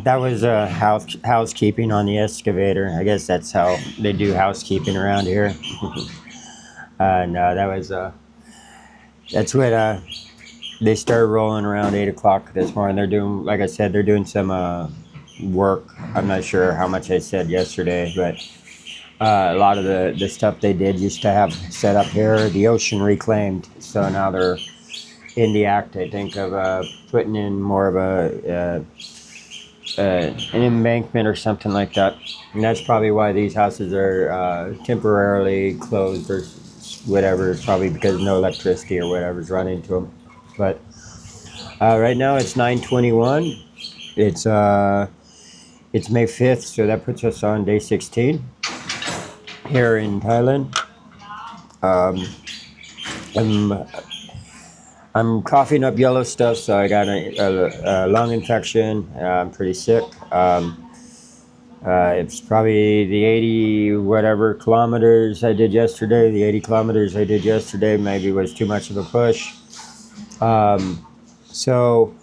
That was housekeeping on the excavator. I guess that's how they do housekeeping around here. No, that's what they started rolling around 8 o'clock this morning. They're doing, like I said, they're doing some work. I'm not sure how much I said yesterday, but a lot of the stuff they did used to have set up here, the ocean reclaimed. So now they're in the act, I think, of putting in more of an embankment or something like that. And that's probably why these houses are temporarily closed or whatever. It's probably because no electricity or whatever's running to them. But right now it's 9:21. It's May 5th, so that puts us on day 16 here in Thailand. I'm I'm coughing up yellow stuff, so I got a lung infection. I'm pretty sick. It's probably the 80 whatever kilometers I did yesterday. The 80 kilometers I did yesterday maybe was too much of a push. So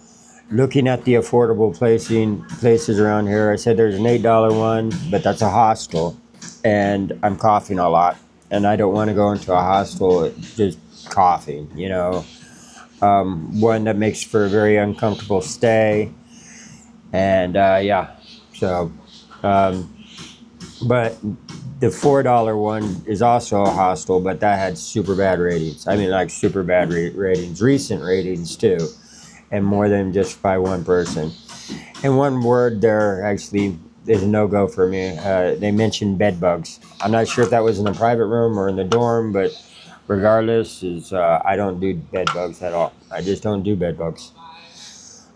looking at the affordable places around here, I said there's an $8 one, but that's a hostel, and I'm coughing a lot, and I don't want to go into a hostel just coughing, one that makes for a very uncomfortable stay, and yeah, so, but the $4 one is also a hostel, but that had super bad ratings. I mean, like super bad ratings, recent ratings too, and more than just by one person. And one word there actually is a no-go for me. They mentioned bed bugs. I'm not sure if that was in the private room or in the dorm, but regardless, I don't do bed bugs at all. I just don't do bed bugs.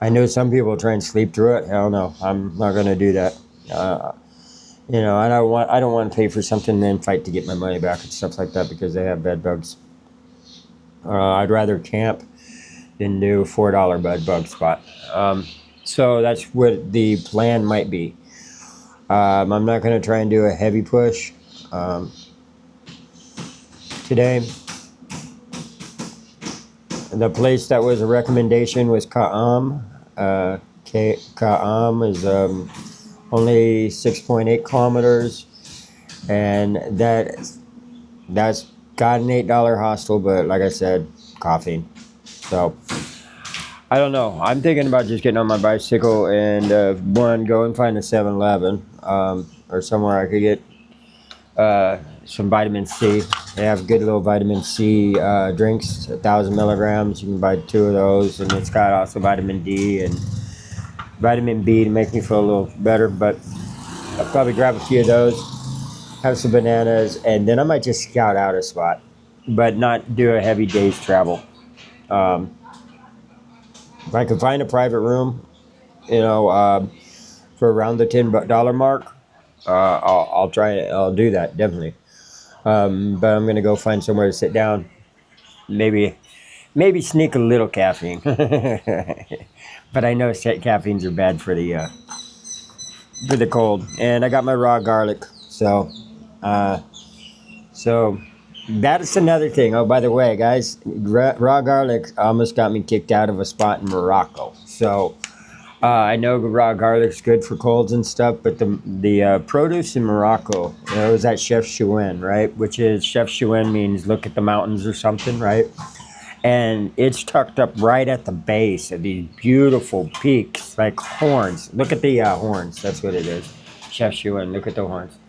I know some people try and sleep through it. Hell no, I'm not gonna do that. I don't want to pay for something and then fight to get my money back and stuff like that because they have bed bugs. I'd rather camp than do $4 bed bug spot. So that's what the plan might be. I'm not going to try and do a heavy push today. The place that was a recommendation was Ka'am. Ka'am is only 6.8 kilometers, and that's got an $8 hostel, but like I said, coughing. So I don't know. I'm thinking about just getting on my bicycle and go and find a 7-Eleven or somewhere I could get some vitamin C. They have good little vitamin C drinks, 1,000 milligrams. You can buy 2 of those, and it's got also vitamin D and vitamin B to make me feel a little better. But I'll probably grab a few of those, have some bananas, and then I might just scout out a spot, but not do a heavy day's travel. If I can find a private room, for around the $10 mark, I'll try it. I'll do that definitely. But I'm gonna go find somewhere to sit down. Maybe sneak a little caffeine. But I know caffeines are bad for the cold. And I got my raw garlic, so that's another thing. Oh, by the way, guys, raw garlic almost got me kicked out of a spot in Morocco. So I know raw garlic's good for colds and stuff, but the produce in Morocco, it was at Chef Chouin, right? Which is Chef Chouin means look at the mountains or something, right? And it's tucked up right at the base of these beautiful peaks, like horns. Look at the horns. That's what it is. Chef Chouin, look at the horns.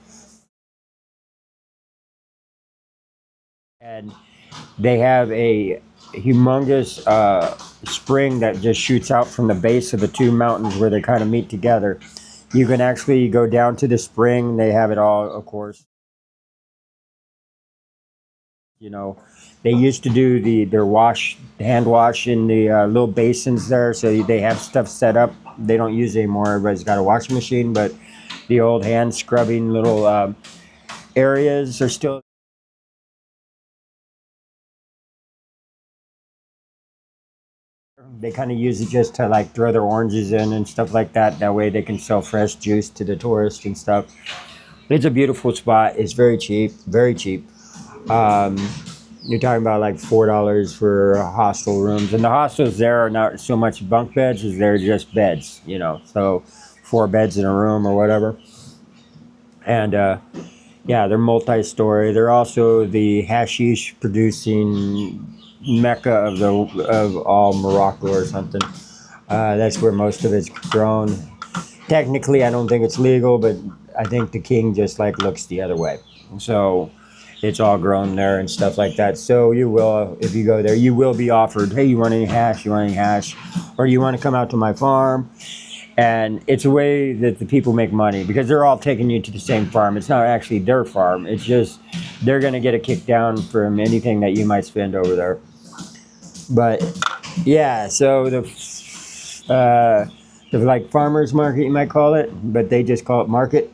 And they have a humongous spring that just shoots out from the base of the two mountains where they kind of meet together. You can actually go down to the spring. They have it all, of course. They used to do their hand wash in the little basins there, so they have stuff set up. They don't use it anymore. Everybody's got a washing machine, but the old hand scrubbing little areas are still. They kind of use it just to like throw their oranges in and stuff like that. That way they can sell fresh juice to the tourists and stuff. It's a beautiful spot. It's very cheap, very cheap. You're talking about like $4 for hostel rooms, and the hostels there are not so much bunk beds as they're just beds. So 4 beds in a room or whatever. And yeah, they're multi-story. They're also the hashish producing mecca of all Morocco or something. That's where most of it's grown. Technically, I don't think it's legal, but I think the king just like looks the other way. So it's all grown there and stuff like that. So you will, if you go there, you will be offered, hey, you want any hash? You want any hash? Or you want to come out to my farm? And it's a way that the people make money because they're all taking you to the same farm. It's not actually their farm. It's just they're going to get a kick down from anything that you might spend over there. But yeah, so the like farmers market, you might call it, but they just call it market.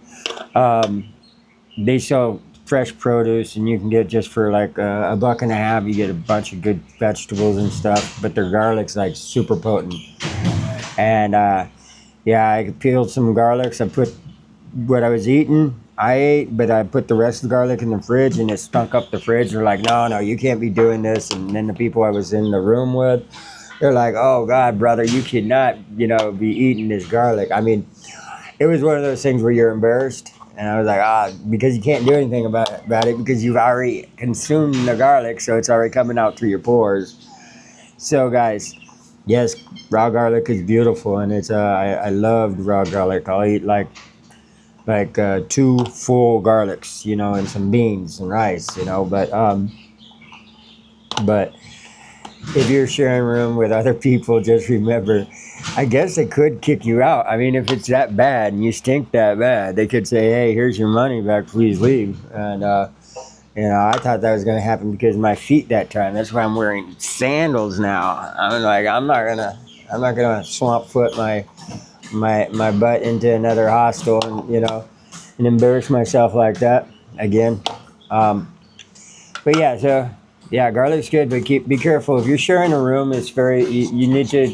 They sell fresh produce, and you can get just for like a buck and a half. You get a bunch of good vegetables and stuff. But their garlic's like super potent. And yeah, I peeled some garlics. I put what I was eating. I ate, but I put the rest of the garlic in the fridge, and it stunk up the fridge. They're like, no, you can't be doing this. And then the people I was in the room with, they're like, oh God, brother, you cannot, be eating this garlic. I mean, it was one of those things where you're embarrassed. And I was like, because you can't do anything about it because you've already consumed the garlic, so it's already coming out through your pores. So, guys, yes, raw garlic is beautiful, and it's I loved raw garlic. I'll eat like 2 full garlics, and some beans and rice, but if you're sharing a room with other people, just remember, I guess they could kick you out. I mean, if it's that bad and you stink that bad, they could say, hey, here's your money back, please leave. And, I thought that was going to happen because of my feet that time. That's why I'm wearing sandals now. I'm like, I'm not gonna swamp foot my butt into another hostel and embarrass myself like that again. But yeah, so yeah, garlic's good, but be careful if you're sharing a room. It's you need to,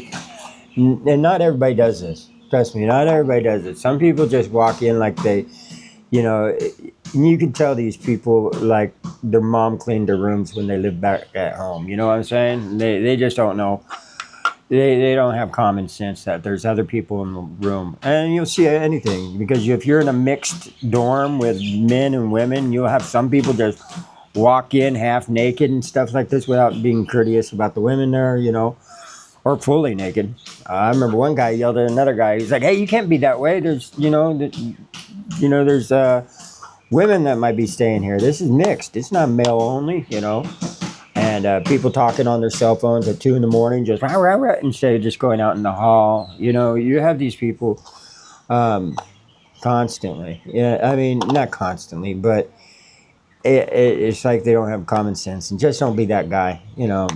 and not everybody does this. Trust me, not everybody does it. Some people just walk in like they, you can tell these people like their mom cleaned their rooms when they lived back at home. You know what I'm saying? They just don't know. They don't have common sense that there's other people in the room, and you'll see anything because if you're in a mixed dorm with men and women, you'll have some people just walk in half naked and stuff like this without being courteous about the women there, or fully naked. I remember one guy yelled at another guy. He's like, "Hey, you can't be that way. There's, there's women that might be staying here. This is mixed. It's not male only, And people talking on their cell phones at 2 a.m, just rah, rah, rah, instead of just going out in the hall. You have these people constantly. Yeah, I mean, not constantly, but it's like they don't have common sense, and just don't be that guy,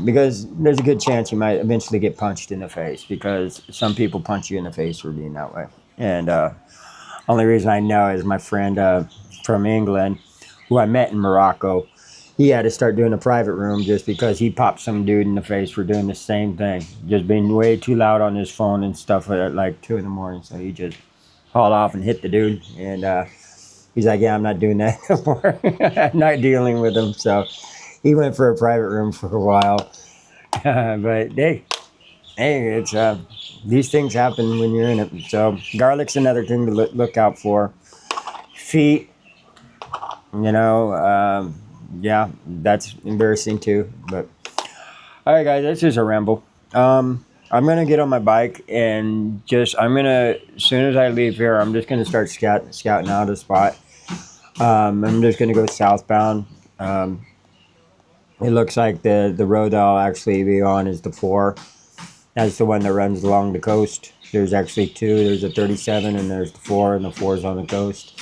because there's a good chance you might eventually get punched in the face because some people punch you in the face for being that way. And only reason I know is my friend from England, who I met in Morocco. He had to start doing a private room just because he popped some dude in the face for doing the same thing, just being way too loud on his phone and stuff at like 2 a.m. So he just hauled off and hit the dude, and he's like, yeah, I'm not doing that anymore. I'm not dealing with him. So he went for a private room for a while. But hey, it's these things happen when you're in it. So garlic's another thing to look out for. Feet, yeah, that's embarrassing too. But all right, guys, that's just a ramble. I'm gonna get on my bike and as soon as I leave here, I'm just gonna start scouting out a spot. I'm just gonna go southbound. It looks like the road that I'll actually be on is the 4. That's the one that runs along the coast. There's actually 2. There's a 37 and there's the 4, and the 4 is on the coast.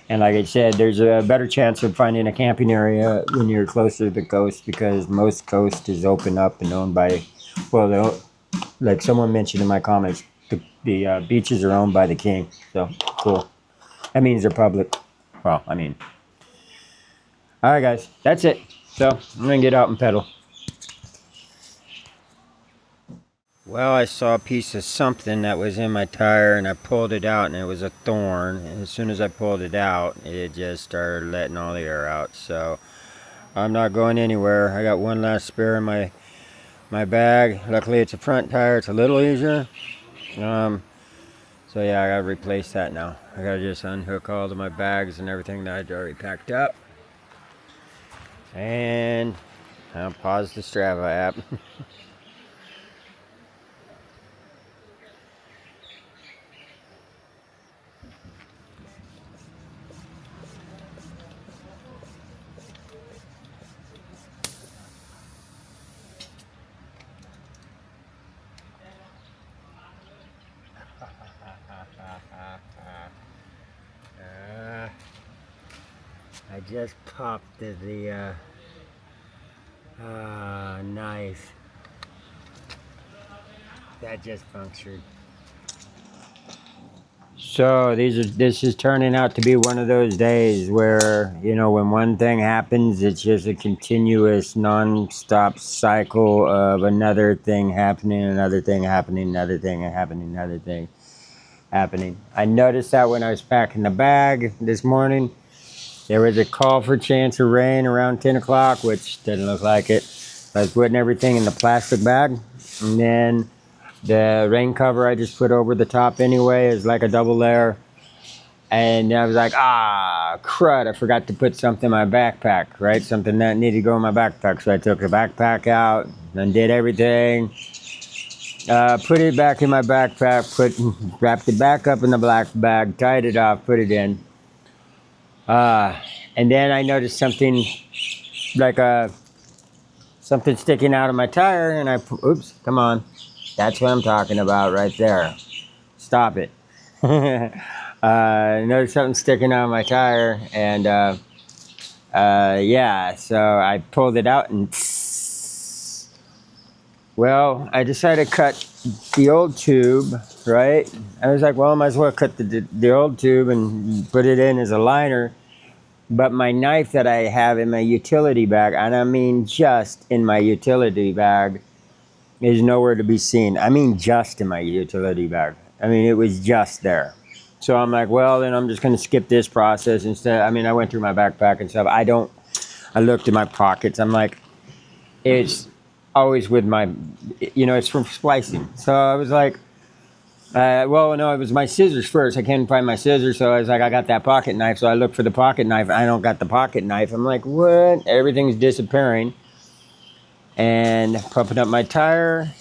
And like I said, there's a better chance of finding a camping area when you're closer to the coast because most coast is open up and owned by, like someone mentioned in my comments, the beaches are owned by the king. So cool. That means they're public. Well, I mean. All right, guys, that's it. So I'm gonna get out and pedal. Well, I saw a piece of something that was in my tire and I pulled it out and it was a thorn. And as soon as I pulled it out, it just started letting all the air out. So I'm not going anywhere. I got one last spare in my bag. Luckily it's a front tire. It's a little easier. So So yeah, I gotta replace that now. I gotta just unhook all of my bags and everything that I'd already packed up. And I'll pause the Strava app. I just popped the knife. That just punctured. So this is turning out to be one of those days where, you know, when one thing happens, it's just a continuous non-stop cycle of another thing happening, another thing happening, another thing happening, another thing happening. I noticed that when I was packing the bag this morning. There was a call for chance of rain around 10 o'clock, which didn't look like it. I was putting everything in the plastic bag, and then the rain cover I just put over the top anyway is like a double layer. And I was like, crud, I forgot to put something in my backpack, right? Something that needed to go in my backpack. So I took the backpack out, undid everything, put it back in my backpack, wrapped it back up in the black bag, tied it off, put it in. And then I noticed something like something sticking out of my tire, and oops, come on. That's what I'm talking about right there. Stop it. I noticed something sticking out of my tire, and yeah, so I pulled it out, and well, I decided to cut the old tube, right? I was like, well, I might as well cut the old tube and put it in as a liner. But my knife that I have in my utility bag, and I mean just in my utility bag, is nowhere to be seen. I mean just in my utility bag. I mean, it was just there. So I'm like, well, then I'm just going to skip this process instead. I mean, I went through my backpack and stuff. I looked in my pockets. I'm like, it's always with my, you know, it's from splicing. So I was like, well, no, it was my scissors first. I couldn't find my scissors, so I was like, I got that pocket knife. So I looked for the pocket knife. I don't got the pocket knife. I'm like, what? Everything's disappearing. And pumping up my tire,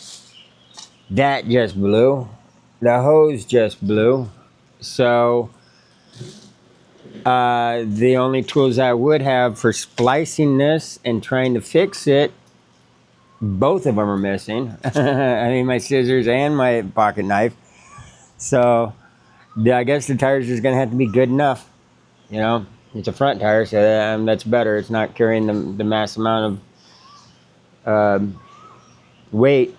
that just blew. The hose just blew. So the only tools I would have for splicing this and trying to fix it, both of them are missing. I mean, my scissors and my pocket knife. So yeah, I guess the tire's just gonna have to be good enough. You know, it's a front tire, so that's better. It's not carrying the mass amount of weight.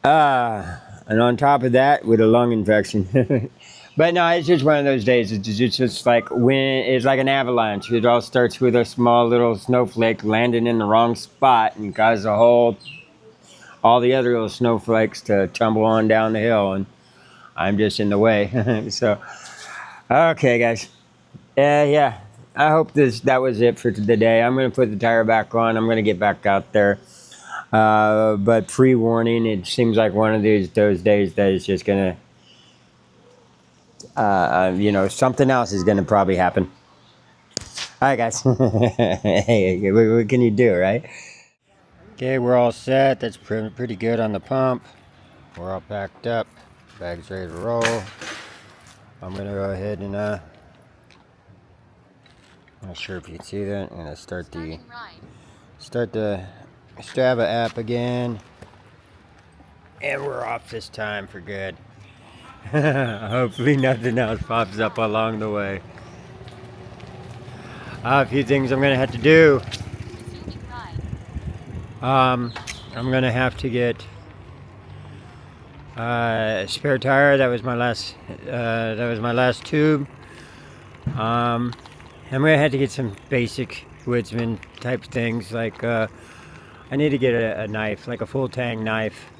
And on top of that, with a lung infection. But no, it's just one of those days. It's just like when it's like an avalanche. It all starts with a small little snowflake landing in the wrong spot and causes all the other little snowflakes to tumble on down the hill, and I'm just in the way. So, okay, guys. Yeah. I hope that was it for the day. I'm going to put the tire back on. I'm going to get back out there. But pre-warning, it seems like one of those days that is just going to, you know, something else is going to probably happen. All right, guys. Hey, what can you do, right? Okay, we're all set. That's pretty good on the pump. We're all packed up. Bag's ready to roll. I'm going to go ahead and, I'm not sure if you can see that. I'm going to start the Strava app again. And we're off this time for good. Hopefully nothing else pops up along the way. A few things I'm gonna have to do. I'm gonna have to get a spare tire. That was my last tube. I'm gonna have to get some basic woodsman type things like I need to get a knife, like a full tang knife.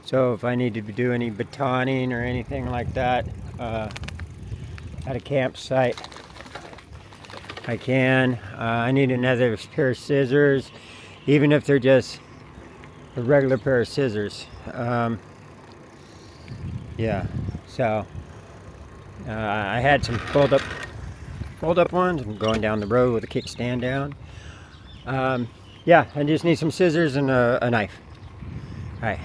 So if I need to do any batoning or anything like that at a campsite, I can. I need another pair of scissors, even if they're just a regular pair of scissors. Yeah, so I had some fold up ones. I'm going down the road with a kickstand down. Yeah, I just need some scissors and a knife. All right.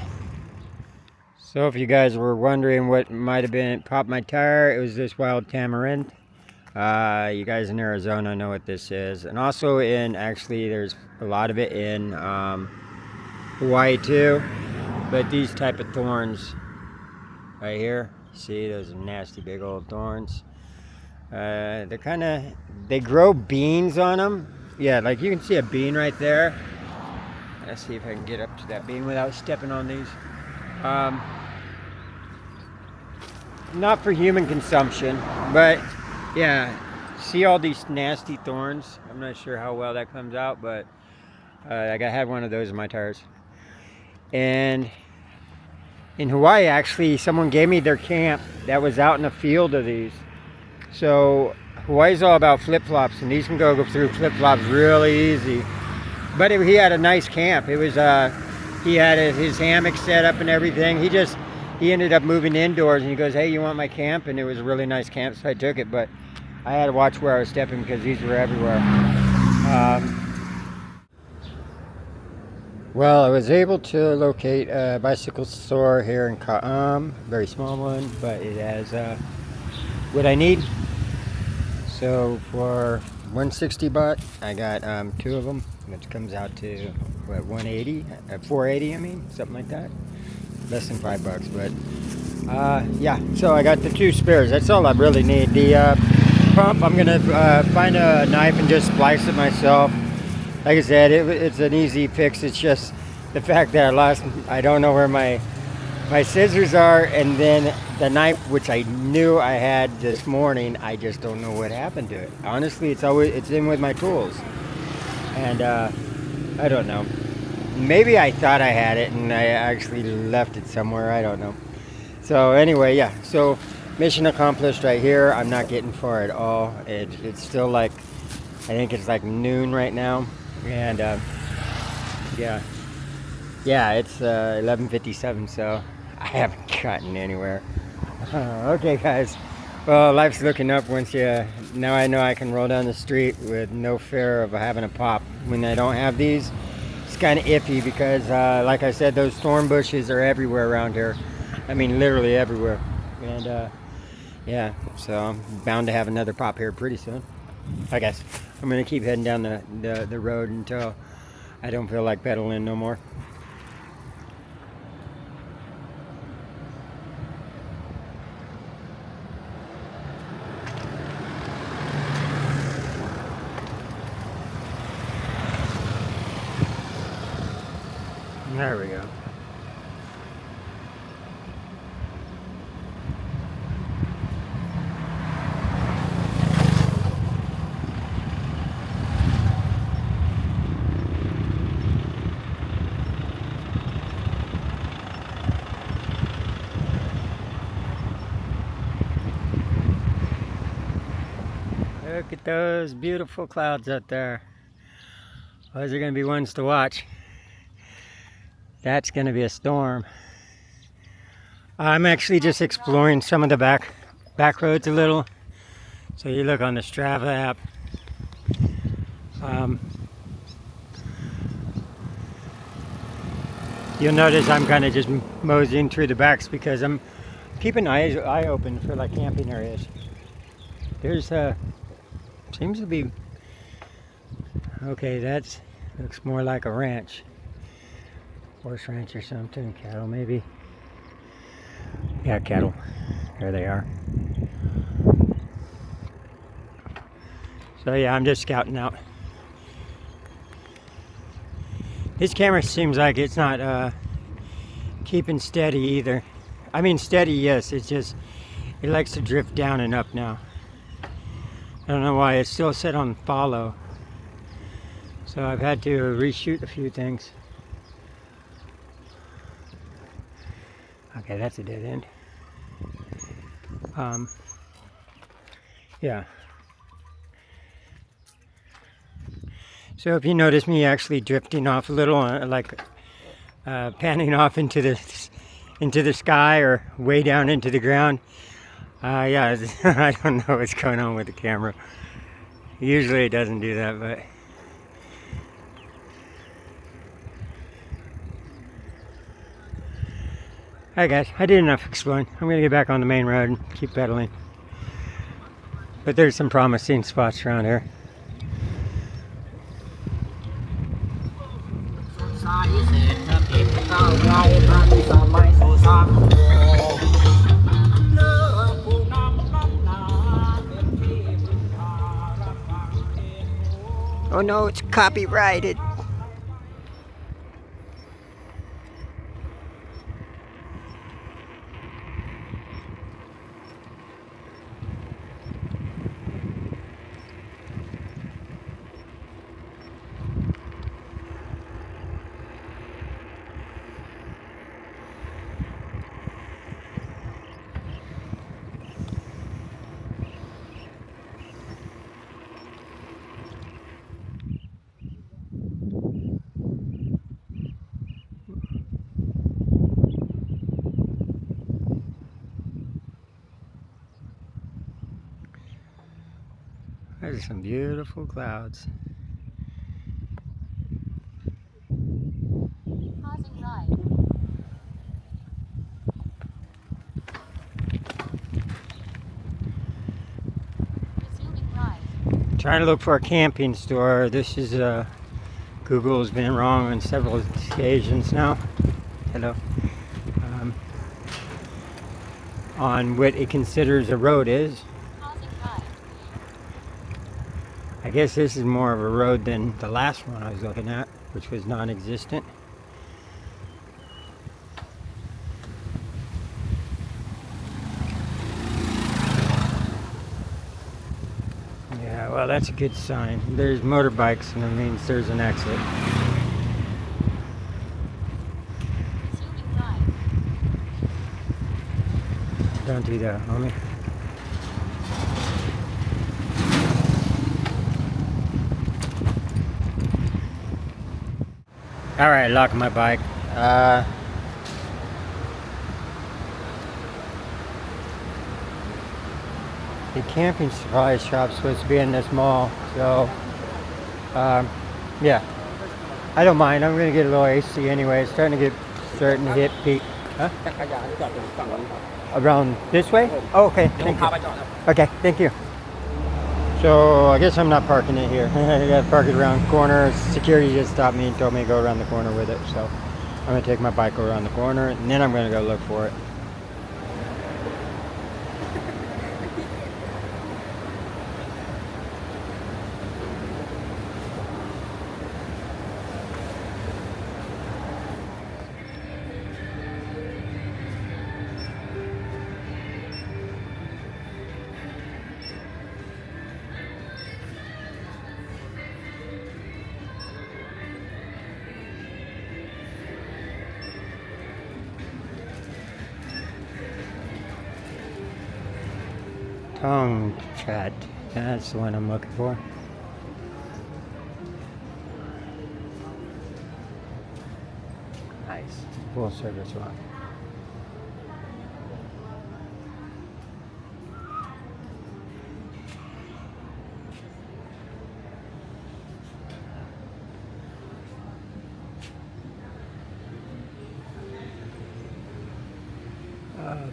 So if you guys were wondering what might have been popped my tire, it was this wild tamarind. You guys in Arizona know what this is, and also actually there's a lot of it in Hawaii too. But these type of thorns right here, see those nasty big old thorns. They grow beans on them. Yeah, like you can see a bean right there. Let's see if I can get up to that bean without stepping on these. Not for human consumption, but yeah, see all these nasty thorns? I'm not sure how well that comes out, but like I had one of those in my tires. And in Hawaii, actually, someone gave me their camp that was out in a field of these. So Hawaii's all about flip-flops, and these can go through flip-flops really easy. But he had a nice camp. It was he had his hammock set up and everything. He ended up moving indoors, and he goes, "Hey, you want my camp?" And it was a really nice camp, so I took it. But I had to watch where I was stepping because these were everywhere. Well, I was able to locate a bicycle store here in Ka'am, very small one, but it has what I need. So for 160 baht, I got 2 of them, which comes out to what, 180, 480, I mean, something like that. Less than $5, but yeah. So I got the 2 spares. That's all I really need. The pump, I'm gonna find a knife and just splice it myself. Like I said, it's an easy fix. It's just the fact that I don't know where my scissors are, and then the knife, which I knew I had this morning, I just don't know what happened to it. Honestly, it's in with my tools, and I don't know. Maybe I thought I had it and I actually left it somewhere. I don't know. So anyway, yeah. So mission accomplished right here. I'm not getting far at all. It's still like, I think it's like noon right now, and yeah, it's 11:57. So I haven't gotten anywhere. Okay, guys. Well, life's looking up now I know I can roll down the street with no fear of having a pop. When I don't have these, it's kind of iffy because, like I said, those thorn bushes are everywhere around here. I mean, literally everywhere. And yeah, so I'm bound to have another pop here pretty soon, I guess. I'm gonna keep heading down the road until I don't feel like pedaling no more. There we go. Look at those beautiful clouds out there. Those are going to be ones to watch. That's going to be a storm. I'm actually just exploring some of the back roads a little. So you look on the Strava app. You'll notice I'm kind of just moseying through the backs because I'm keeping an eye open for like camping areas. There's seems to be, okay, that looks more like a ranch. Horse ranch or something, cattle maybe. Yeah, cattle. There they are. So yeah, I'm just scouting out. This camera seems like it's not keeping steady either. I mean steady, yes, it's just, it likes to drift down and up now. I don't know why, it's still set on follow. So I've had to reshoot a few things. Okay, that's a dead end. Yeah. So if you notice me actually drifting off a little, panning off into into the sky or way down into the ground. Yeah, I don't know what's going on with the camera. Usually it doesn't do that, but alright guys, I did enough exploring. I'm gonna get back on the main road and keep pedaling. But there's some promising spots around here. Oh no, it's copyrighted. There's some beautiful clouds. Pausing right. Resuming right. Trying to look for a camping store. This is Google has been wrong on several occasions now. Hello. On what it considers a road is. Pausing right. I guess this is more of a road than the last one I was looking at, which was non-existent. Yeah, well, that's a good sign. There's motorbikes, and it means there's an exit. Resuming right. Don't do that, homie. Alright, locking my bike. The camping supply shop's supposed to be in this mall, so yeah, I don't mind. I'm gonna get a little AC anyway. It's starting to hit peak. Huh? Around this way? Oh, okay. Thank you. Okay, thank you. So I guess I'm not parking it here. I gotta park it around the corner. Security just stopped me and told me to go around the corner with it. So I'm gonna take my bike around the corner and then I'm gonna go look for it. Nong chat. That's the one I'm looking for. Nice. Full service one.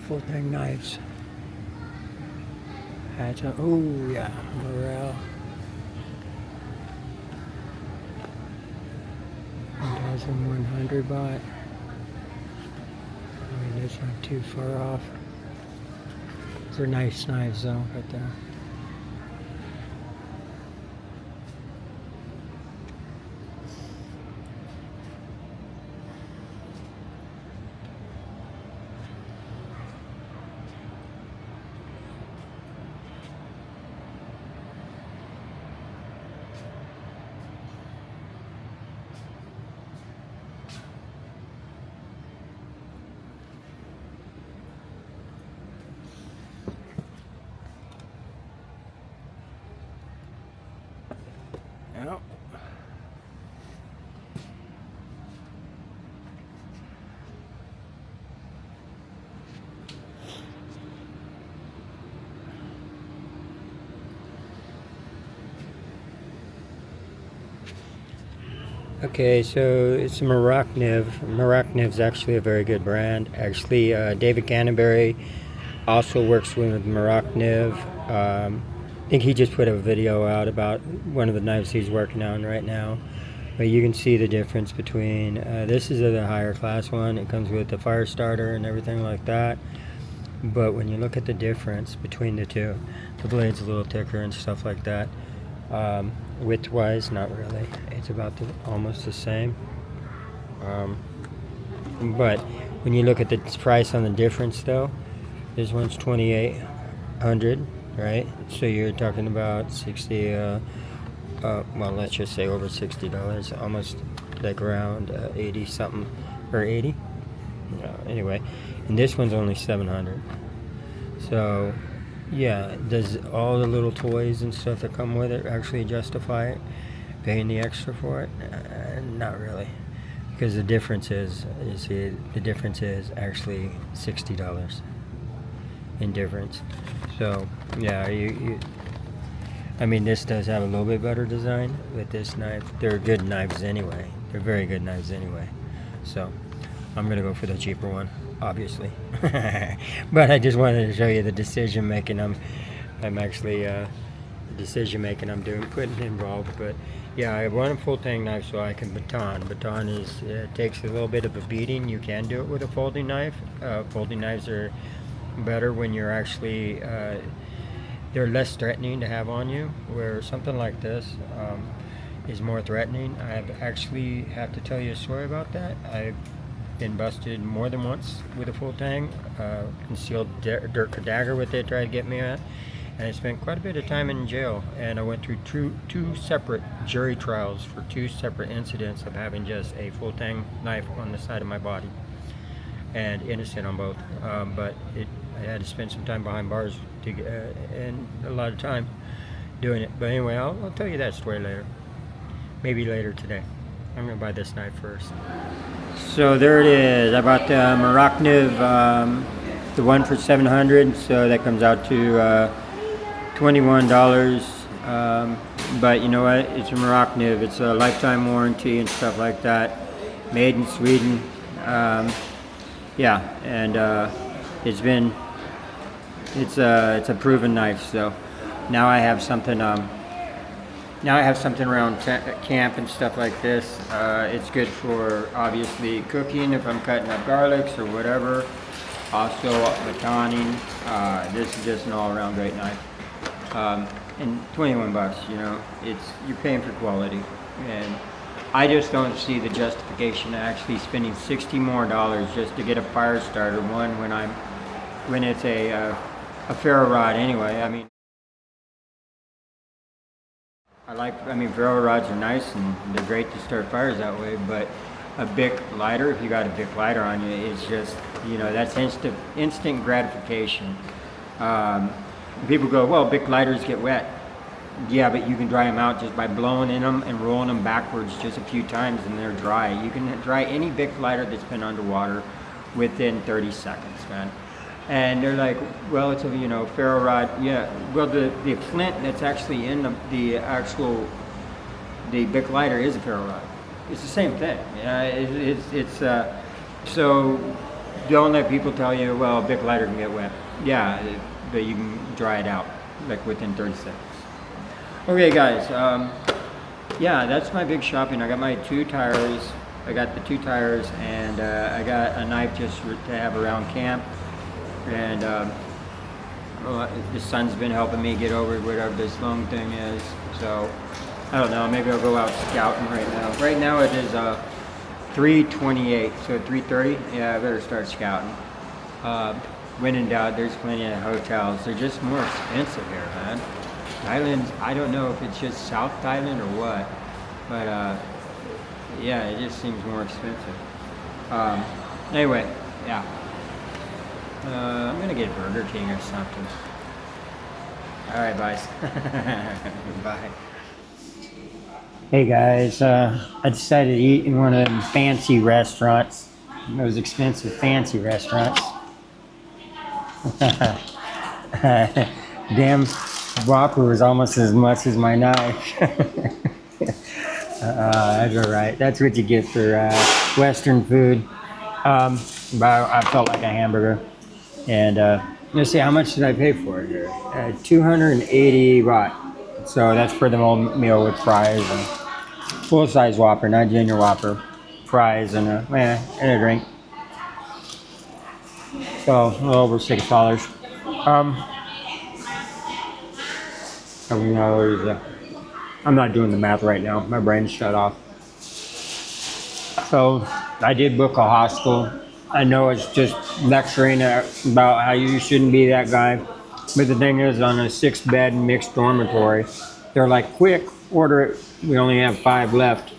Full thing knives. Hatchet. Oh yeah, morale. 1,100 baht. I mean, that's not too far off. These are nice knives though, right there. Okay, so it's Maracniv. Maracniv's actually a very good brand. Actually, David Canterbury also works with Maracniv. I think he just put a video out about one of the knives he's working on right now. But you can see the difference between this is the higher class one. It comes with the fire starter and everything like that. But when you look at the difference between the two, the blade's a little thicker and stuff like that. Width-wise, not really. It's about almost the same. But when you look at the price on the difference, though, this one's 2,800, right? So you're talking about 60. Well, let's just say over $60, almost like around 80 something or 80. Anyway, and this one's only 700. So yeah, does all the little toys and stuff that come with it actually justify it, paying the extra for it? Not really, because the difference is, you see, the difference is actually $60 in difference. So yeah, I mean, this does have a little bit better design with this knife. They're good knives anyway. They're very good knives anyway. So I'm gonna go for the cheaper one, obviously. But I just wanted to show you the decision making I'm actually decision making I'm doing, putting involved. But yeah, I want a full tang knife so I can baton. Baton is takes a little bit of a beating. You can do it with a folding knife. Folding knives are better when you're actually they're less threatening to have on you, where something like this is more threatening. I actually have to tell you a story about that. I've been busted more than once with a full tang, concealed dirt dagger with it, tried to get me at, and I spent quite a bit of time in jail. And I went through two separate jury trials for two separate incidents of having just a full tang knife on the side of my body, and innocent on both. But I had to spend some time behind bars to and a lot of time doing it. But anyway, I'll tell you that story later. Maybe later today. I'm gonna buy this knife first. So there it is. I bought the Maracniv, the one for 700. So that comes out to $21. But you know what? It's a Maracniv. It's a lifetime warranty and stuff like that. Made in Sweden. Yeah, and it's a proven knife. So now I have something. Now I have something around camp and stuff like this. It's good for obviously cooking if I'm cutting up garlics or whatever. Also batoning. This is just an all-around great knife. And 21 bucks. You know, you're paying for quality, and I just don't see the justification of actually spending $60 more just to get a fire starter. One when it's a ferro rod anyway. I mean, ferro rods are nice and they're great to start fires that way, but a Bic lighter, if you got a Bic lighter on you, it's just, you know, that's instant gratification. People go, well, Bic lighters get wet. Yeah, but you can dry them out just by blowing in them and rolling them backwards just a few times and they're dry. You can dry any Bic lighter that's been underwater within 30 seconds, man. And they're like, well, it's a, you know, ferro rod. Yeah, well, the flint that's actually in the Bic lighter is a ferro rod. It's the same thing. So don't let people tell you, well, a Bic lighter can get wet. Yeah, but you can dry it out like within 30 seconds. Okay, guys. Yeah, that's my big shopping. I got my 2 tires. I got the 2 tires, and I got a knife just to have around camp. And the sun's been helping me get over whatever this long thing is. So I don't know. Maybe I'll go out scouting right now. Right now it is 3:28. So at 3:30, yeah, I better start scouting. When in doubt, there's plenty of hotels. They're just more expensive here, man. Thailand, I don't know if it's just South Thailand or what, but yeah, it just seems more expensive. Anyway, yeah. I'm gonna get Burger King or something. All right, guys. Bye. Hey guys, I decided to eat in one of them fancy restaurants. Those expensive fancy restaurants. Damn Whopper was almost as much as my knife. That's all right. That's what you get for Western food. But I felt like a hamburger. And let's see, how much did I pay for it here? 280 baht. So that's for the whole meal with fries and full size Whopper, not Junior Whopper. Fries and and a drink. So a little over $6. I mean, I'm not doing the math right now. My brain's shut off. So I did book a hostel. I know it's just lecturing about how you shouldn't be that guy. But the thing is, on a 6-bed mixed dormitory, they're like, quick, order it. We only have 5 left.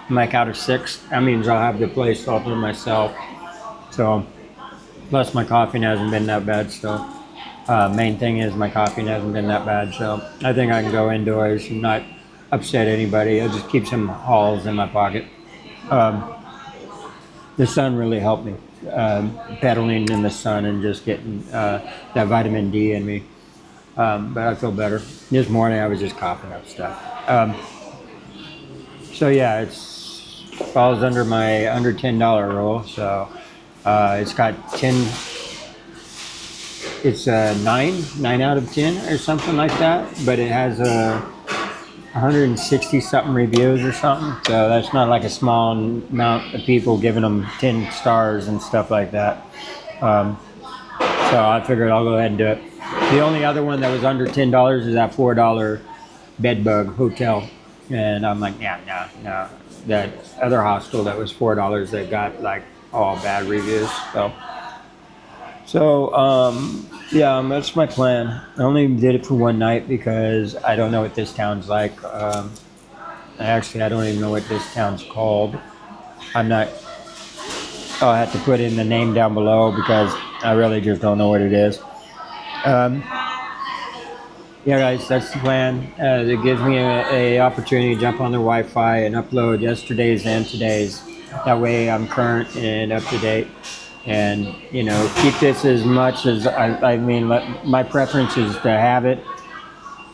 I'm like, out of 6, that means I'll have the place all to myself. So, plus my coughing hasn't been that bad. So, main thing is my coughing hasn't been that bad. So, I think I can go indoors and not upset anybody. I'll just keep some halls in my pocket. The sun really helped me. Pedaling in the sun and just getting that vitamin D in me. But I feel better. This morning I was just coughing up stuff. So yeah, it falls under my under $10 rule. So it's got 10. It's a 9 out of 10 or something like that. But it has 160 something reviews or something. So that's not like a small amount of people giving them 10 stars and stuff like that. So I figured I'll go ahead and do it. The only other one that was under $10 is that $4 Bedbug Hotel. And I'm like, yeah, no. That other hostel that was $4 that got like all bad reviews. So that's my plan. I only did it for one night because I don't know what this town's like. Actually, I don't even know what this town's called. I'll have to put in the name down below because I really just don't know what it is. Yeah, guys, that's the plan. It gives me a opportunity to jump on the Wi-Fi and upload yesterday's and today's. That way I'm current and up to date. And, keep this as much as, my preference is to have it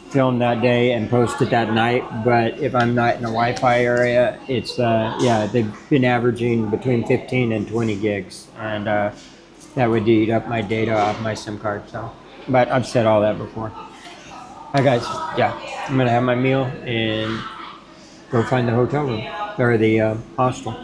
filmed that day and post it that night. But if I'm not in a Wi-Fi area, it's, they've been averaging between 15 and 20 gigs. And that would eat up my data off my SIM card. So, but I've said all that before. Hi guys, I'm gonna have my meal and go find the hotel room or the hostel.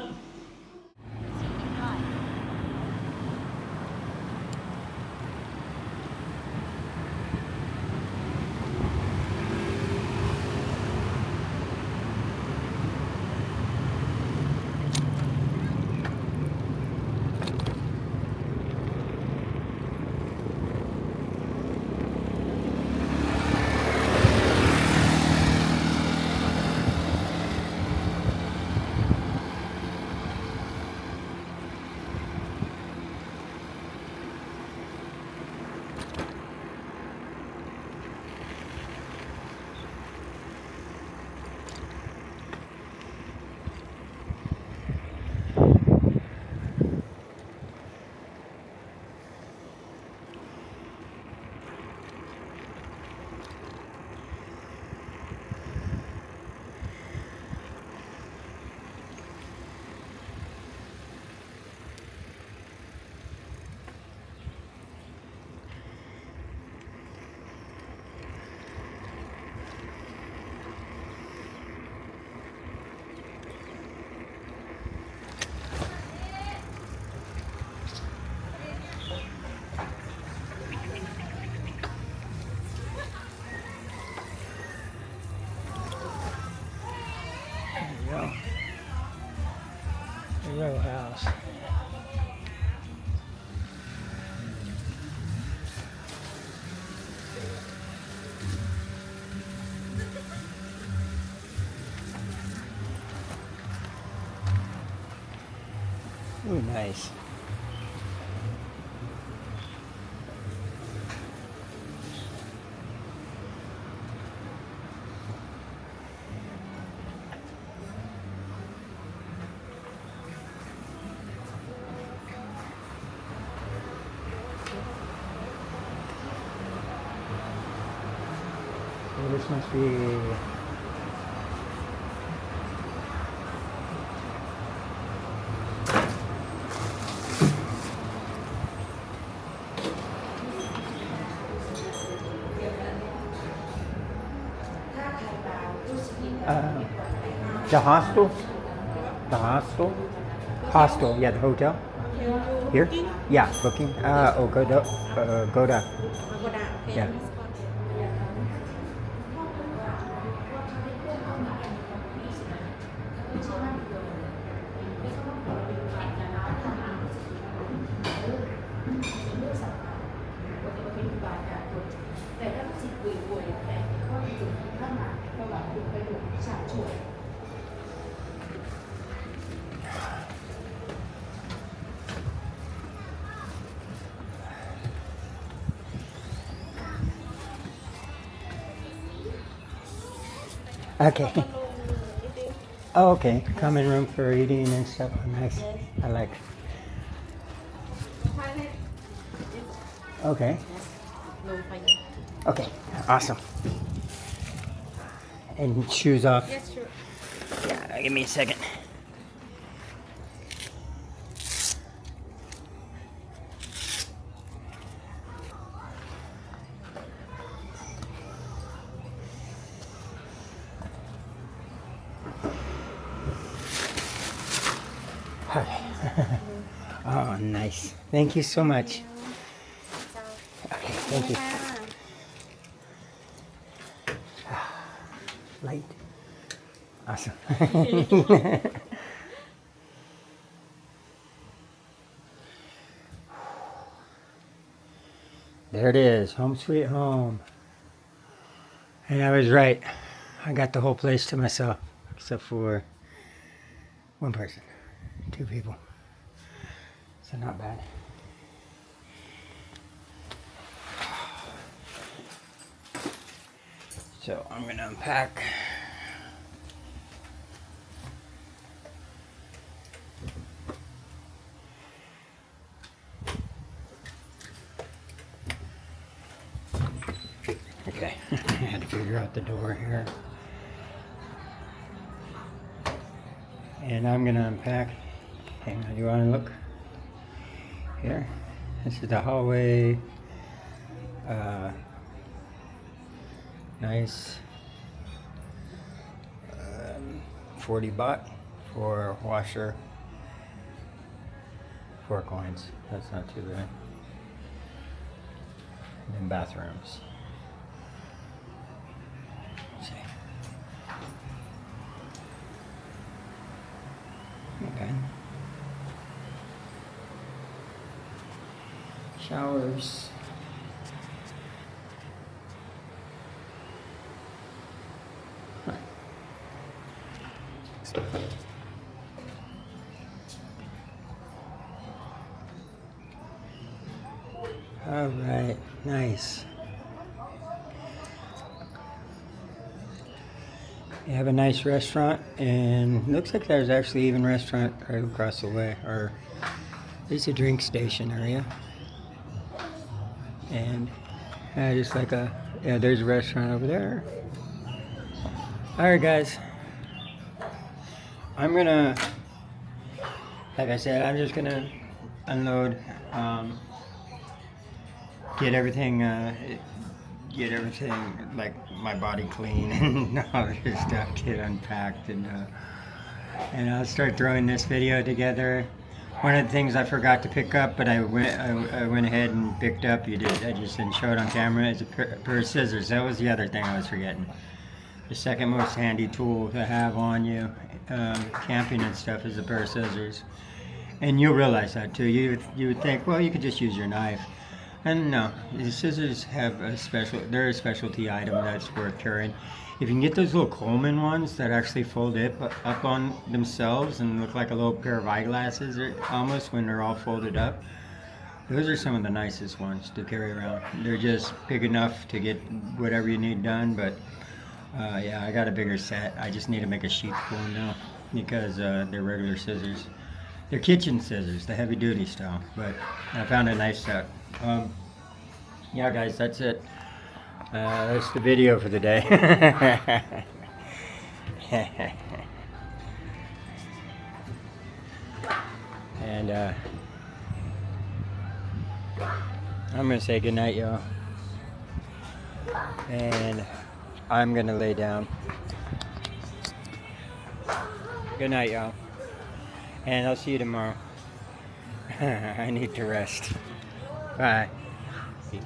The row house. Ooh, nice. This must be The hostel? The hostel? Hostel, yeah, the hotel. Here? Yeah, booking. Goda. Goda. Yeah. Okay. Oh, okay. Common room for eating and stuff. Nice. I like. Okay. Okay. Awesome. And shoes off. Yes, sure. Yeah, give me a second. Okay. Oh, nice. Thank you so much. Okay, thank you. Light. Awesome. There it is, home sweet home. And I was right. I got the whole place to myself, except for one person, 2 people. So not bad. So I'm gonna unpack. Okay, I had to figure out the door here. And I'm gonna unpack. Hang on, you wanna look? Here. This is the hallway. Nice. 40 baht for washer. 4 coins. That's not too bad. And then bathrooms. Let's see. Okay. Showers. All right, nice. You have a nice restaurant, and looks like there's actually even a restaurant right across the way, or at least a drink station area. And just like there's a restaurant over there. All right, guys. I'm gonna, like I said, I'm just gonna unload, get everything, like my body clean and all this stuff, get unpacked, and I'll start throwing this video together. One of the things I forgot to pick up, but I went ahead and picked up. I just didn't show it on camera. Is a pair of scissors. That was the other thing I was forgetting. The second most handy tool to have on you, camping and stuff, is a pair of scissors. And you'll realize that too. You would think, well, you could just use your knife. And no, the scissors have they're a specialty item that's worth carrying. If you can get those little Coleman ones that actually fold up on themselves and look like a little pair of eyeglasses, almost, when they're all folded up, those are some of the nicest ones to carry around. They're just big enough to get whatever you need done, but yeah, I got a bigger set. I just need to make a sheath for them now because they're regular scissors. They're kitchen scissors, the heavy duty style, but I found a nice set. Yeah, guys, that's it. That's the video for the day. And I'm gonna say goodnight, y'all. And I'm gonna lay down. Good night, y'all. And I'll see you tomorrow. I need to rest. Bye. Peace.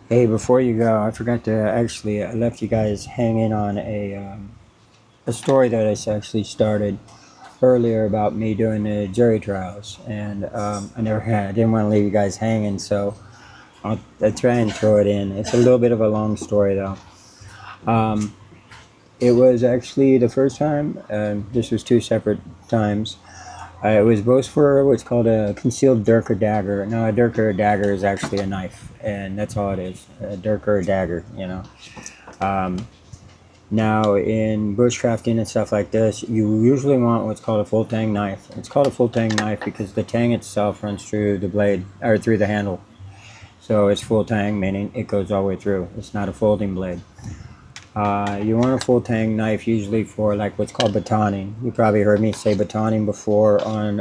Hey, before you go, I forgot to actually, I left you guys hanging on a story that I actually started earlier about me doing the jury trials, and I didn't want to leave you guys hanging, so I'll try and throw it in. It's a little bit of a long story though. It was actually the first time. This was two separate times. It was both for what's called a concealed dirk or dagger. No, a dirk or a dagger is actually a knife, and that's all it is. A dirk or a dagger, you know. Now, in bushcrafting and stuff like this, you usually want what's called a full tang knife. It's called a full tang knife because the tang itself runs through the blade, or through the handle. So it's full tang, meaning it goes all the way through. It's not a folding blade. You want a full tang knife usually for like what's called batoning. You probably heard me say batoning before on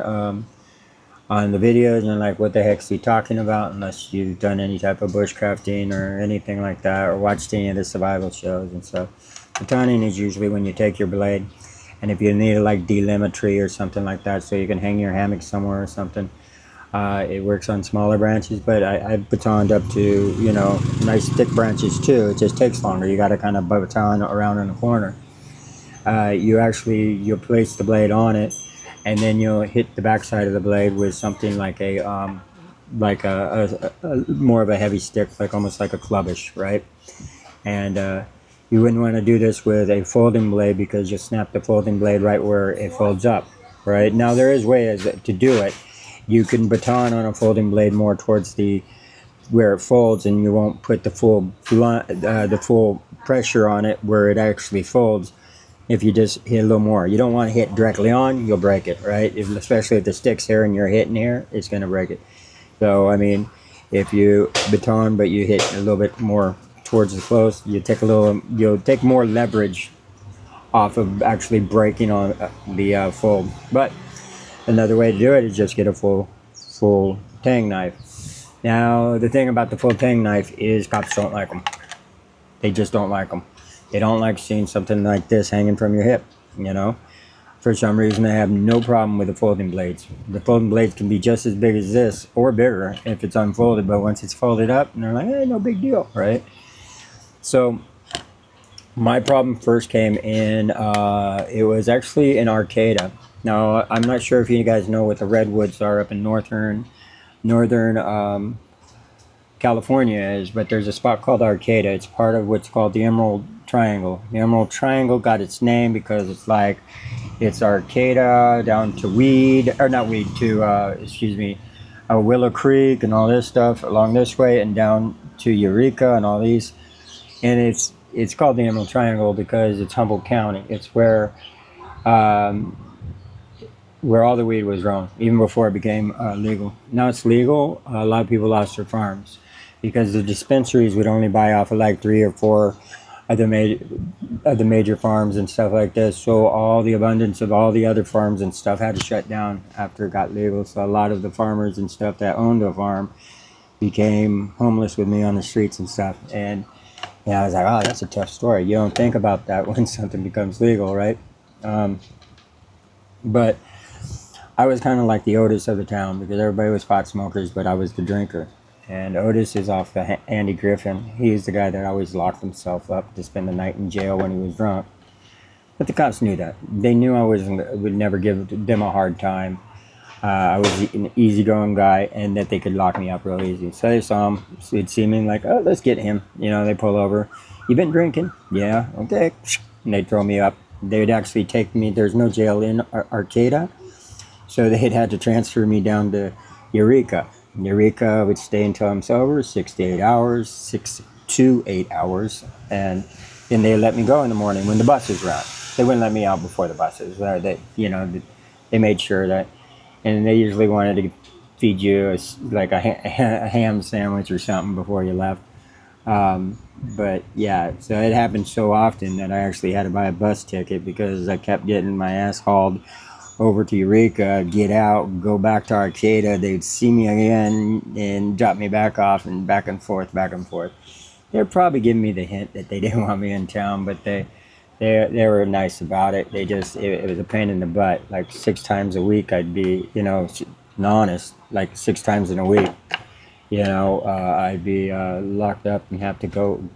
the videos, and like what the heck's he talking about, unless you've done any type of bushcrafting or anything like that, or watched any of the survival shows and stuff. Batoning is usually when you take your blade, and if you need to like delimb a tree or something like that so you can hang your hammock somewhere or something, it works on smaller branches, but I've batoned up to, you know, nice thick branches too. It just takes longer. You got to kind of baton around in the corner. You'll place the blade on it, and then you'll hit the backside of the blade with something like a more of a heavy stick, like almost like a clubbish, right? And you wouldn't want to do this with a folding blade because you snap the folding blade right where it folds up, right? Now there is ways to do it. You can baton on a folding blade more towards where it folds, and you won't put the full pressure on it where it actually folds. If you just hit a little more, you don't want to hit directly on, you'll break it, right? Especially if the stick's here and you're hitting here, it's going to break it. So I mean, if you baton but you hit a little bit more towards the close, you'll take more leverage off of actually breaking on the fold. But another way to do it is just get a full tang knife. Now the thing about the full tang knife is cops don't like them. They just don't like them. They don't like seeing something like this hanging from your hip, you know. For some reason, they have no problem with the folding blades. The folding blades can be just as big as this or bigger if it's unfolded, but once it's folded up, and they're like, hey, no big deal, right? So my problem first came in, it was actually in Arcata. Now, I'm not sure if you guys know what the redwoods are up in northern California is, but there's a spot called Arcata. It's part of what's called the Emerald Triangle. The Emerald Triangle got its name because it's Arcata down to Willow Creek and all this stuff along this way, and down to Eureka and all these. And it's called the Emerald Triangle because it's Humboldt County. It's where all the weed was grown, even before it became legal. Now it's legal. A lot of people lost their farms because the dispensaries would only buy off of like 3 or 4 of the major farms and stuff like this. So all the abundance of all the other farms and stuff had to shut down after it got legal. So a lot of the farmers and stuff that owned a farm became homeless with me on the streets and stuff. And I was like, oh, that's a tough story. You don't think about that when something becomes legal, right? But I was kind of like the Otis of the town because everybody was pot smokers, but I was the drinker. And Otis is off the Andy Griffin. He's the guy that always locked himself up to spend the night in jail when he was drunk. But the cops knew that. They knew I would never give them a hard time. I was an easygoing guy, and that they could lock me up real easy. So they saw him. So they'd see me like, oh, let's get him. You know, they pull over. You been drinking? Yeah, okay. And they'd throw me up. They'd actually take me. There's no jail in Arcata. So they'd had to transfer me down to Eureka. Eureka would stay until I'm sober, 6 to 8 hours, 6 to 8 hours. And then they let me go in the morning when the buses run. They wouldn't let me out before the buses. They made sure that. And they usually wanted to feed you a ham sandwich or something before you left. But yeah, so it happened so often that I actually had to buy a bus ticket because I kept getting my ass hauled over to Eureka, get out, go back to Arcata. They'd see me again and drop me back off, and back and forth. They're probably giving me the hint that they didn't want me in town, but they they were nice about it. They just it was a pain in the butt. Like 6 times a week, I'd be honest, like 6 times in a week. I'd be locked up and have to go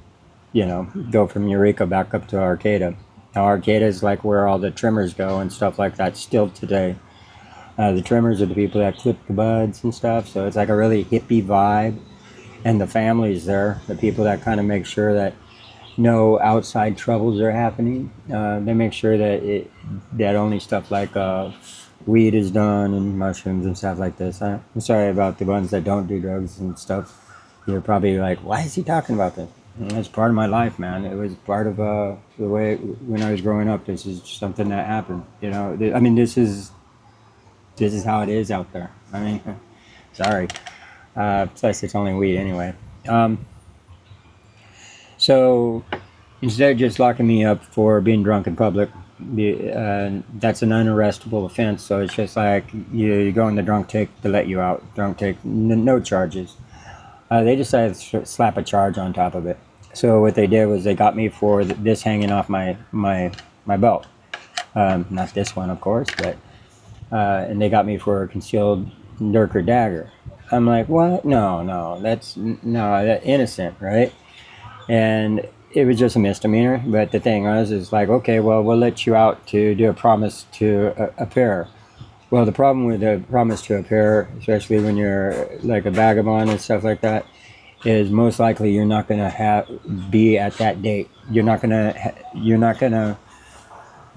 from Eureka back up to Arcata. Now Arcata is like where all the trimmers go and stuff like that still today. The trimmers are the people that clip the buds and stuff, so it's like a really hippie vibe. And the families there, the people that kind of make sure that no outside troubles are happening. They make sure that only stuff like weed is done and mushrooms and stuff like this. I'm sorry about the ones that don't do drugs and stuff. You're probably like, why is he talking about this? And it's part of my life, man. It was part of the way when I was growing up. This is something that happened. I mean, this is how it is out there. I mean, sorry. Plus, it's only weed anyway. So instead of just locking me up for being drunk in public, that's an unarrestable offense. So it's just like you go in the drunk take to let you out. Drunk take, no charges. They decided to slap a charge on top of it. So what they did was they got me for this hanging off my belt. Not this one, of course, but and they got me for a concealed dirk or dagger. I'm like, what? No, that's innocent, right? And it was just a misdemeanor. But the thing is like, okay, well, we'll let you out to do a promise to appear. Well, the problem with a promise to appear, especially when you're like a vagabond and stuff like that, is most likely you're not going to be at that date. You're not going to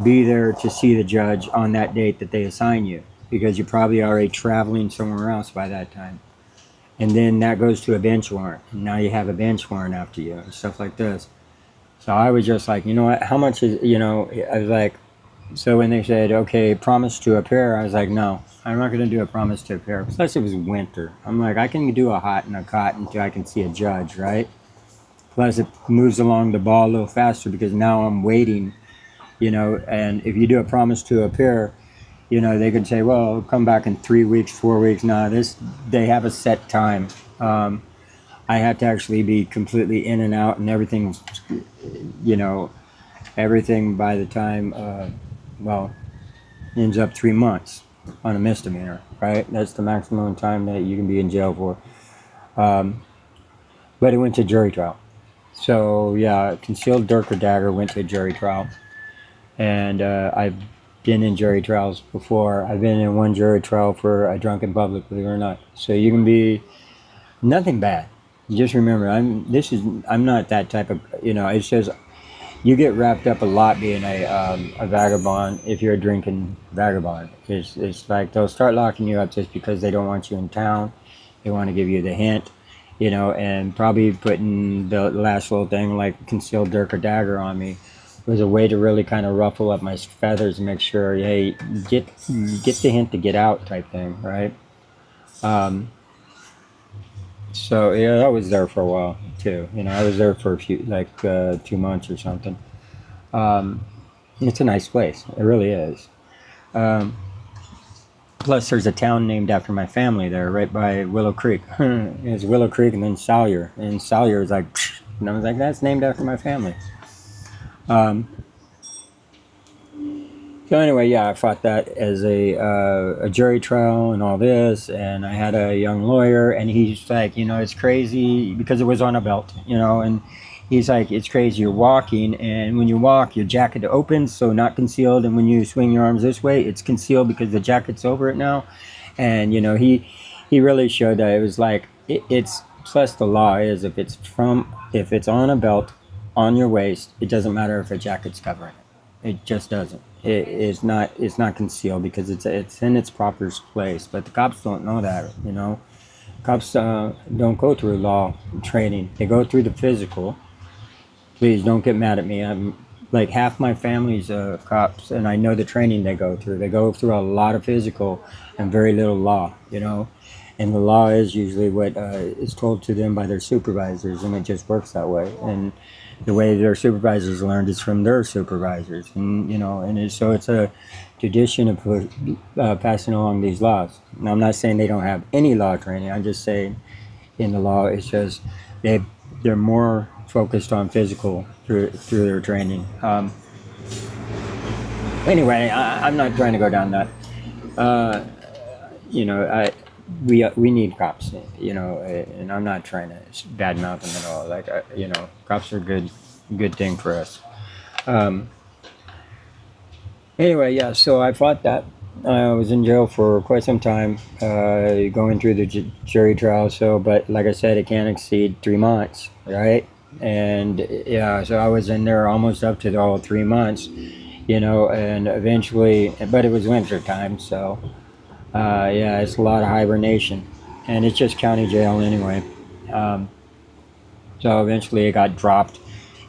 be there to see the judge on that date that they assign you, because you're probably already traveling somewhere else by that time. And then that goes to a bench warrant. And now you have a bench warrant after you and stuff like this. So I was just like, you know what, how much is, I was like, so when they said, okay, promise to appear, I was like, no, I'm not going to do a promise to appear. Plus it was winter. I'm like, I can do a hot and a cot until I can see a judge, right? Plus it moves along the ball a little faster because now I'm waiting, and if you do a promise to appear, they could say, well, come back in 3 weeks, 4 weeks. No, they have a set time. I have to actually be completely in and out and everything, everything by the time, ends up 3 months on a misdemeanor, right? That's the maximum time that you can be in jail for. But it went to jury trial. So, yeah, concealed dirk or dagger went to jury trial. And I've been in jury trials before. I've been in one jury trial for a drunk in public, believe it or not. So you can be nothing bad. You just remember, I'm not that type of, it's just, you get wrapped up a lot being a vagabond if you're a drinking vagabond. It's like they'll start locking you up just because they don't want you in town. They want to give you the hint, and probably putting the last little thing like concealed dirk or dagger on me was a way to really kind of ruffle up my feathers and make sure, hey, get the hint to get out type thing, right? So yeah, I was there for a while too. I was there for a few, 2 months or something. It's a nice place. It really is. Plus, there's a town named after my family there, right by Willow Creek. It's Willow Creek and then Salyer. And Salyer is like, and I was like, that's named after my family. So anyway, yeah, I fought that as a jury trial and all this, and I had a young lawyer, and he's like, it's crazy because it was on a belt, and he's like, it's crazy. You're walking, and when you walk, your jacket opens, so not concealed, and when you swing your arms this way, it's concealed because the jacket's over it now, and he really showed that it was like it's plus the law is if it's on a belt on your waist, it doesn't matter if a jacket's covering it. It just doesn't. It's not concealed because it's in its proper place. But the cops don't know that, Cops don't go through law training. They go through the physical. Please don't get mad at me. I'm like half my family's cops, and I know the training they go through. They go through a lot of physical and very little law, And the law is usually what is told to them by their supervisors, and it just works that way. And the way their supervisors learned is from their supervisors, and so it's a tradition of passing along these laws. Now, I'm not saying they don't have any law training. I'm just saying in the law, it's just they're more focused on physical through their training. Anyway, I'm not trying to go down that. Uh, you know, we need cops. You know, and I'm not trying to badmouth them at all. Like, you know, cops are good thing for us. Um, anyway, yeah. So I fought that. I was in jail for quite some time, going through the jury trial. So, but like I said, it can't exceed 3 months, right? And yeah, so I was in there almost up to all 3 months, you know, and eventually, but it was winter time, so yeah, it's a lot of hibernation, and it's just county jail anyway. Um, so eventually, it got dropped.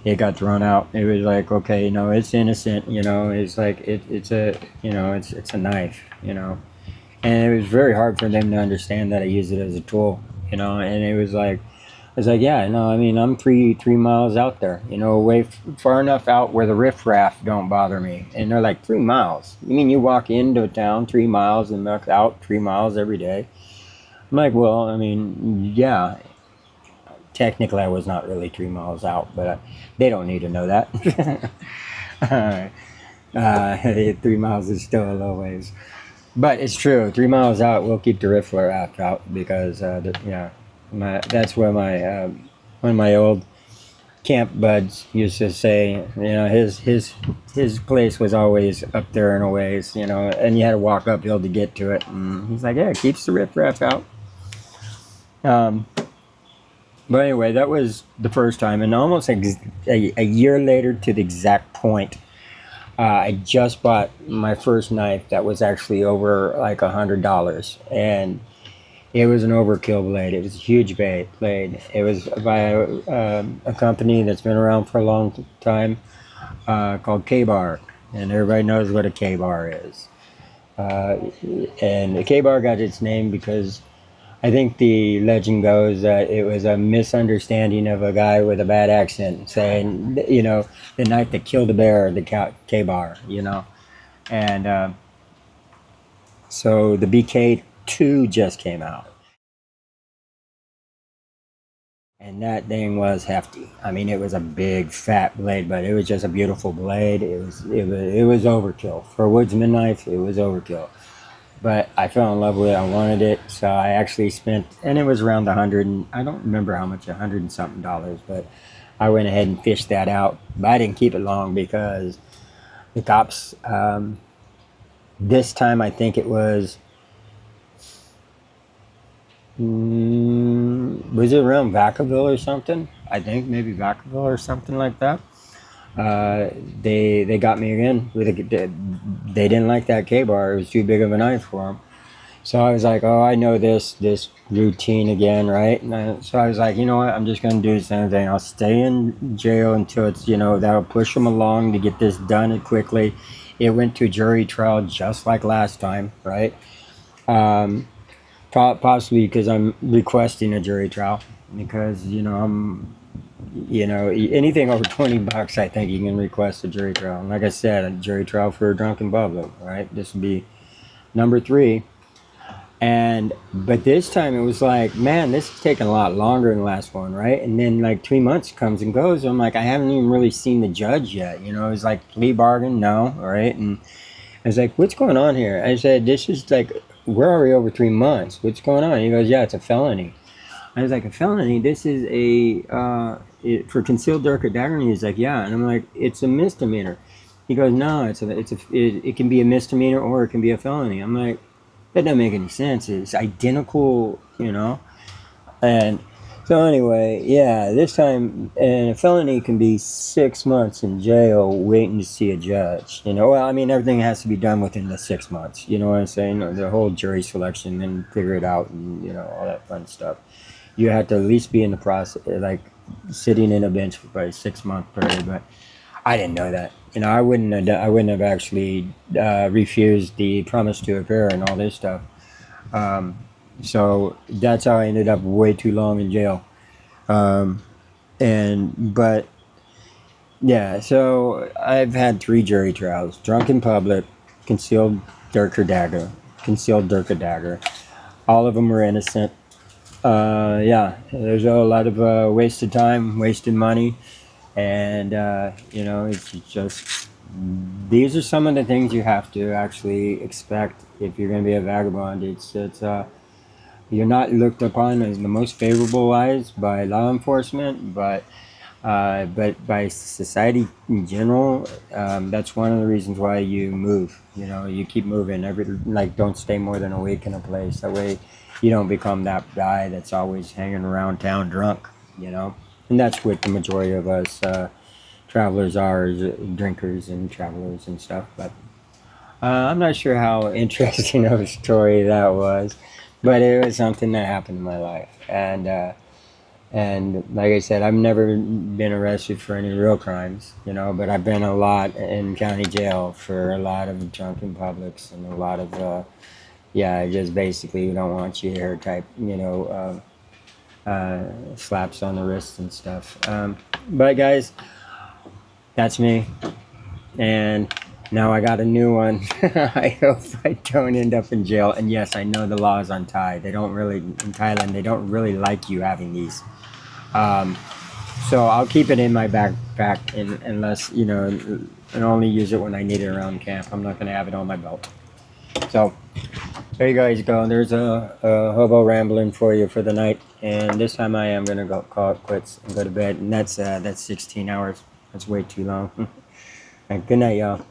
It got thrown out. It was like, okay, you know, it's innocent. You know, it's like it's a, you know, it's a knife. You know, and it was very hard for them to understand that I used it as a tool. You know, and it was like, I was like, yeah, no, I mean, I'm 3 miles out there, you know, away far enough out where the riffraff don't bother me. And they're like, 3 miles? You mean you walk into a town 3 miles and back out 3 miles every day? I'm like, well, I mean, yeah, technically I was not really 3 miles out, but they don't need to know that. 3 miles is still a low ways. But it's true, 3 miles out will keep the riffraff out because, yeah, that's where one of my old camp buds used to say, you know, his place was always up there in a ways, you know, and you had to walk uphill to get to it. And he's like, yeah, it keeps the riffraff out. Um, but anyway, that was the first time, and almost a year later to the exact point, I just bought my first knife that was actually over like $100, and it was an overkill blade. It was a huge blade. It was by a company that's been around for a long time, called K-Bar, and everybody knows what a K-Bar is. And the K-Bar got its name because I think the legend goes that it was a misunderstanding of a guy with a bad accent saying, you know, the knife that killed a bear, the K-Bar, you know. And so the BK2 just came out. And that thing was hefty. I mean, it was a big, fat blade, but it was just a beautiful blade. It was overkill for a woodsman knife. It was overkill, but I fell in love with it. I wanted it, so I actually spent, and it was around 100. And I don't remember how much, $100 and something, but I went ahead and fished that out. But I didn't keep it long because the cops. This time, I think it was. Was it around Vacaville or something? I think maybe Vacaville or something like that. They got me again with they didn't like that K-bar. It was too big of a knife for them. So I was like, oh, I know this routine again, right? So I was like, you know what? I'm just gonna do the same thing. I'll stay in jail until it's, you know, that'll push them along to get this done quickly. It went to jury trial just like last time, right? Um, Possibly because I'm requesting a jury trial, because you know anything over $20, I think you can request a jury trial. And like I said, a jury trial for a drunken public, right? This would be number 3. But this time it was like, man, this is taking a lot longer than the last one, right? And then like 3 months comes and goes. I'm like, I haven't even really seen the judge yet. You know, it was like plea bargain, no, right? And I was like, what's going on here? I said, this is like, we're already over 3 months. What's going on? He goes, yeah, it's a felony. I was like, a felony? This is for concealed dark or dagger? And he's like, yeah. And I'm like, it's a misdemeanor. He goes, no, it can be a misdemeanor or it can be a felony. I'm like, that doesn't make any sense. It's identical, you know? And so anyway, yeah, this time, and a felony can be 6 months in jail waiting to see a judge. You know, well, I mean, everything has to be done within the 6 months. You know what I'm saying? The whole jury selection and figure it out and, you know, all that fun stuff. You have to at least be in the process, like sitting in a bench for probably a 6 month period. But I didn't know that. You know, I wouldn't have actually refused the promise to appear and all this stuff. So that's how I ended up way too long in jail. But yeah, so I've had 3 jury trials: drunk in public, concealed dirk or dagger, concealed dirk or dagger. All of them were innocent. Yeah, there's a lot of wasted time, wasted money, and you know, it's just these are some of the things you have to actually expect if you're going to be a vagabond. It's you're not looked upon as the most favorable eyes by law enforcement, but by society in general. That's one of the reasons why you move. You know, you keep moving. Don't stay more than a week in a place. That way, you don't become that guy that's always hanging around town drunk. You know, and that's what the majority of us travelers are, is drinkers and travelers and stuff. But I'm not sure how interesting of a story that was, but it was something that happened in my life, and like I said, I've never been arrested for any real crimes, you know, but I've been a lot in county jail for a lot of drunken publics and a lot of, yeah, just basically we don't want you here type, you know, slaps on the wrist and stuff. But guys, that's me. And now I got a new one. I hope I don't end up in jail. And yes, I know the laws on Thai. They don't really, in Thailand, they don't really like you having these. So I'll keep it in my backpack unless, you know, and only use it when I need it around camp. I'm not going to have it on my belt. So there you guys go. There's a hobo rambling for you for the night. And this time I am going to go call it quits and go to bed. And that's 16 hours. That's way too long. Good night, y'all.